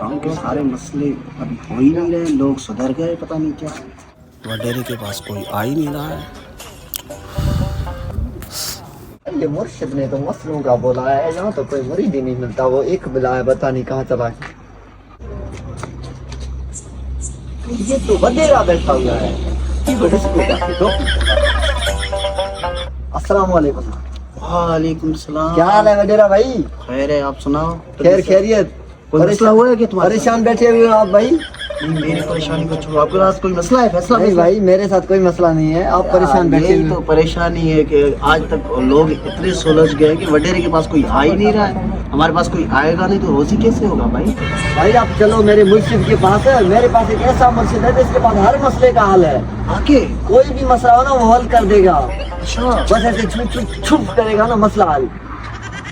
गांव के सारे मसले अभी हो ही नहीं रहे, लोग सुधर गए, पता नहीं क्या। वडेरे के पास कोई आ ही नहीं रहा है। ये मुर्शिद ने तो मसलों का बोला है, यहाँ तो कोई मुरीद ही नहीं मिलता। वो एक बिला है, पता नहीं कहाँ चला है। ये तो वडेरा बैठा हुआ है। अस्सलाम वालेकुम। वालेकुम सलाम। क्या हाल है वडेरा भाई? खैर है, आप सुनाओ। खैर खैरियत। कोई मसला हुआ है कि तुम्हारे परेशान बैठे हुए हो आप भाई? नहीं, मेरी परेशानी को छोड़ो, आपके पास कोई मसला है? फैसला नहीं भाई, मेरे साथ कोई मसला नहीं है। आप परेशान बैठे यही हुए तो हो। परेशानी है कि आज तक लोग इतने सुलझ गए कि वडेरे के पास कोई आ ही नहीं रहा है। हमारे पास कोई आएगा नहीं तो रोजी कैसे होगा भाई? भाई आप चलो मेरे मुर्शिद के पास है। मेरे पास एक ऐसा मुर्शिद है जिसके पास हर मसले का हल है। आके कोई भी मसला हो ना वो हल कर देगा। अच्छा, बस ऐसे छुप छुप छुप करेगा ना मसला हल।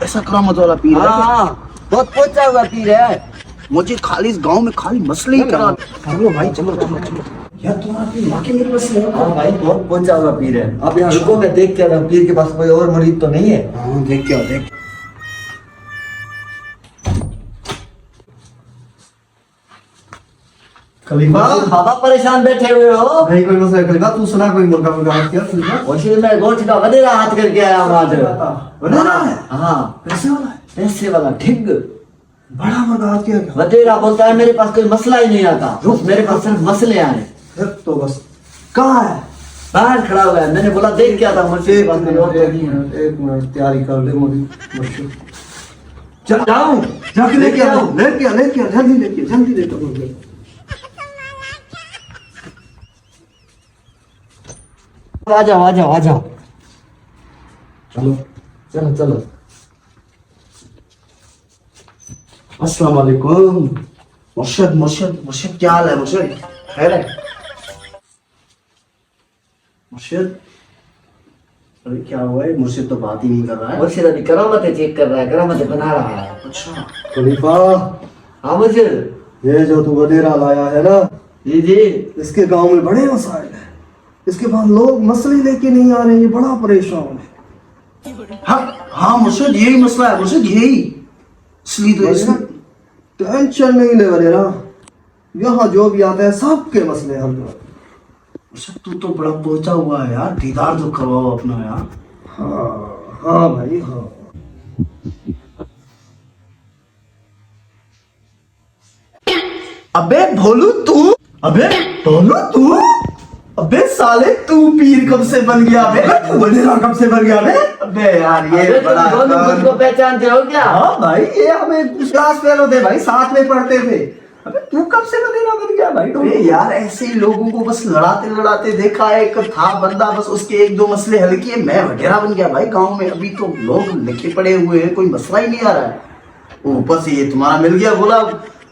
ऐसा करामत वाला पीर है? हाँ, बहुत पहुंचा हुआ पीर है। मुझे खाली इस गांव में खाली मसले ही करा। चलो भाई, चलो चलो चलो। यार तुम्हारे वाकई मेरे मसले हैं। हाँ भाई, बहुत पहुंचा हुआ पीर है। आप यहाँ रुको, मैं देख के आता हूँ पीर के पास कोई और मुरीद तो नहीं है। हाँ, देख क्या देख। खलीफा बाबा परेशान बैठे हुए हो? नहीं कोई मसला। खलीफा तू सुना, कोई मुर्गा मुर्गा क्या खलीफा? वैसे मैं गोश्त का वडेरा हाथ करके आया हूँ आज। वडेरा है? हाँ, पैसे वाला है? पैसे वाला ठीक। बड़ा मुर्गा हाथ किया क्या? वडेरा बोलता है मेरे पास कोई मसला ही नहीं आता, मेरे पास सिर्फ मसले आए। फिर तो बस कहाँ है? बाहर खड़ा हुआ है। मैंने बोला देख क्या था मुझसे बात करो। एक मिनट तैयारी कर ले मुझे। चल जाऊं, जाके लेके आओ, लेके आ जल्दी लेके मुझे। आ जाओ आ जाओ आ जाओ। चलो चलो चलो। अस्सलाम वालेकुम। मुर्शिद क्या हाल है मुर्शिद? खैर है मुर्शिद? अरे क्या हुआ है? मुर्शिद तो बात ही नहीं कर रहा है। मुर्शिद अभी करामतें चेक कर रहा है, करामतें बना रहा है। अच्छा, खलीफा, हाँ मुर्शिद। ये जो तू वडेरा लाया है ना, जी जी। इसके गांव में बड़े मसाइल है। इसके बाद लोग मसले लेके नहीं आ रहे, ये बड़ा परेशान है। हाँ मुर्शिद, यही मसला है मुर्शिद, यही। इसलिए तो वडेरा, टेंशन नहीं ले वडेरा, यहाँ जो भी आता है सबके मसले हल कर। मुर्शिद तू तो बड़ा पहुंचा हुआ है यार, दीदार तो करवाओ अपना यार। हाँ हाँ भाई हाँ। अबे भोलू तू, अबे साले तू पीर कब से बन गया बे? तू वडेरा कब से बन गया बे? अबे यार ये अरे तुम बड़ा दोनों खुद को पहचानते हो क्या? हाँ भाई, ये हमें क्लास फेल होते भाई, साथ में पढ़ते थे। अबे तू कब से वडेरा बन गया भाई? अरे यार ऐसे ही लोगों को बस लड़ाते लड़ाते देखा है, एक था बंदा बस उसके एक दो मसले हल किए, मैं वडेरा बन गया भाई गांव में। अभी तो लोग लिखे पड़े हुए हैं, कोई मसला ही नहीं आ रहा है। ऊपर से ये तुम्हारा मिल गया, बोला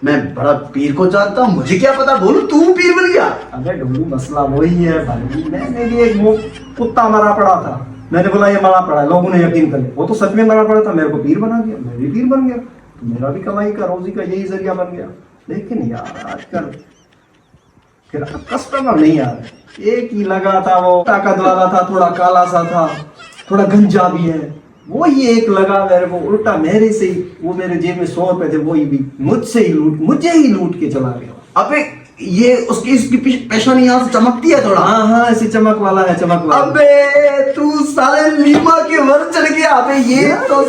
मैं बड़ा पीर को जानता हूँ। मुझे क्या पता बोलू तू पीर बन गया। अबे ढोलू, मसला वही है भाई। मैंने भी एक वो कुत्ता मरा पड़ा था, मैंने बोला ये मरा पड़ा है, लोगों ने यकीन कर लिया। वो तो सच में मरा पड़ा था, मेरे को पीर बना दिया, मैं भी पीर बन गया। तो मेरा भी कमाई का, रोजी का यही जरिया बन गया। लेकिन यार आजकल फिर कस्टमर नहीं आ रहे। एक ही लगा था, वो ताकत वाला था, थोड़ा काला सा था, थोड़ा गंजा भी है। वो ही एक लगा मेरे को, उल्टा मेरे से ही, वो मेरे जेब में 100 रुपए थे, वो ही भी मुझे ही लूट के चला गया। अबे ये उसकी इसकी पेशानी यहाँ से चमकती है थोड़ा। हाँ हाँ, ऐसी चमक वाला है, चमक वाला। अबे तू साले लीमा के वर चढ़ गया। अबे ये तो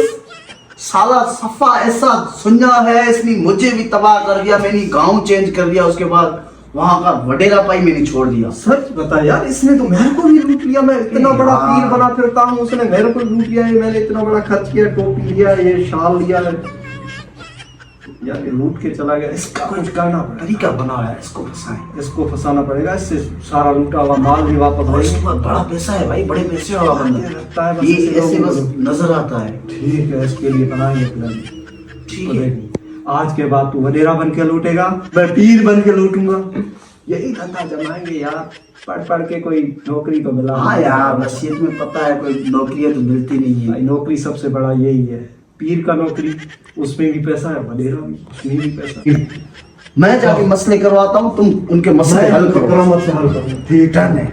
साला सफा ऐसा सुन्ना है, इसने मुझे भी तबाह कर दिया। मैंने गांव चेंज कर दिया, उसके बाद वहां का वडेरा पाई मैंने छोड़ दिया। सच बता यार, इसने तो मेरे को भी लूट लिया। मैं इतना बड़ा पीर बना फिरता हूँ, उसने मेरे को लूट लिया है। मैंने इतना बड़ा खर्च किया, टोपी लिया, ये शाल लिया है यार, ये लूट के चला गया। इसका कुछ करना पड़ेगा, तरीका बना है, इसको फंसाएं। इसको फंसाना पड़ेगा। इससे सारा लूटा हुआ माल भी वापस और आएगा। इसके बाद बड़ा पैसा है भाई, बड़े पैसे वाला बंदा लगता है बस ये इसे ऐसे लोगों बस को- नजर आता है। ठीक है, इसके लिए बनाएंगे प्लान। ठीक तो है, देख, आज के बाद तू वडेरा बन के लूटेगा, मैं पीर बन के लूटूंगा। यही धंधा जमाएंगे यार। पढ़ के कोई नौकरी तो मिला। हाँ यार, नसीहत में पता है कोई नौकरियां तो मिलती नहीं भाई है। नौकरी सबसे बड़ा यही है, पीर का नौकरी, उसमें भी पैसा है, वडेरा भी, उसमें भी पैसा। मैं जाके मसले करवाता हूँ, तुम उनके मसले हल करो। करामत से हल करो। ठीक है।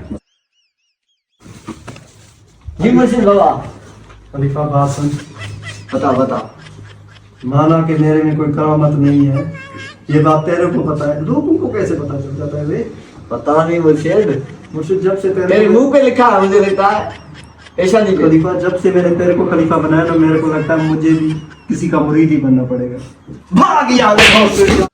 जी मुर्शिद बाबा। खलीफा बात सुन, बता बता। माना कि मेरे में कोई करामत नहीं है, ये बात तेरे को पता है, लोगों को कैसे पता चल जाता है बे? पता नहीं मुर्शिद, मुझे जब से तेरे मुंह पे लिखा है, मुझे लगता है ऐसा नहीं करी। खलीफा, जब से मैंने तेरे को खलीफा बनाया ना, मेरे को लगता है मुझे भी किसी का मुरीद ही बनना पड़ेगा। भाग यार।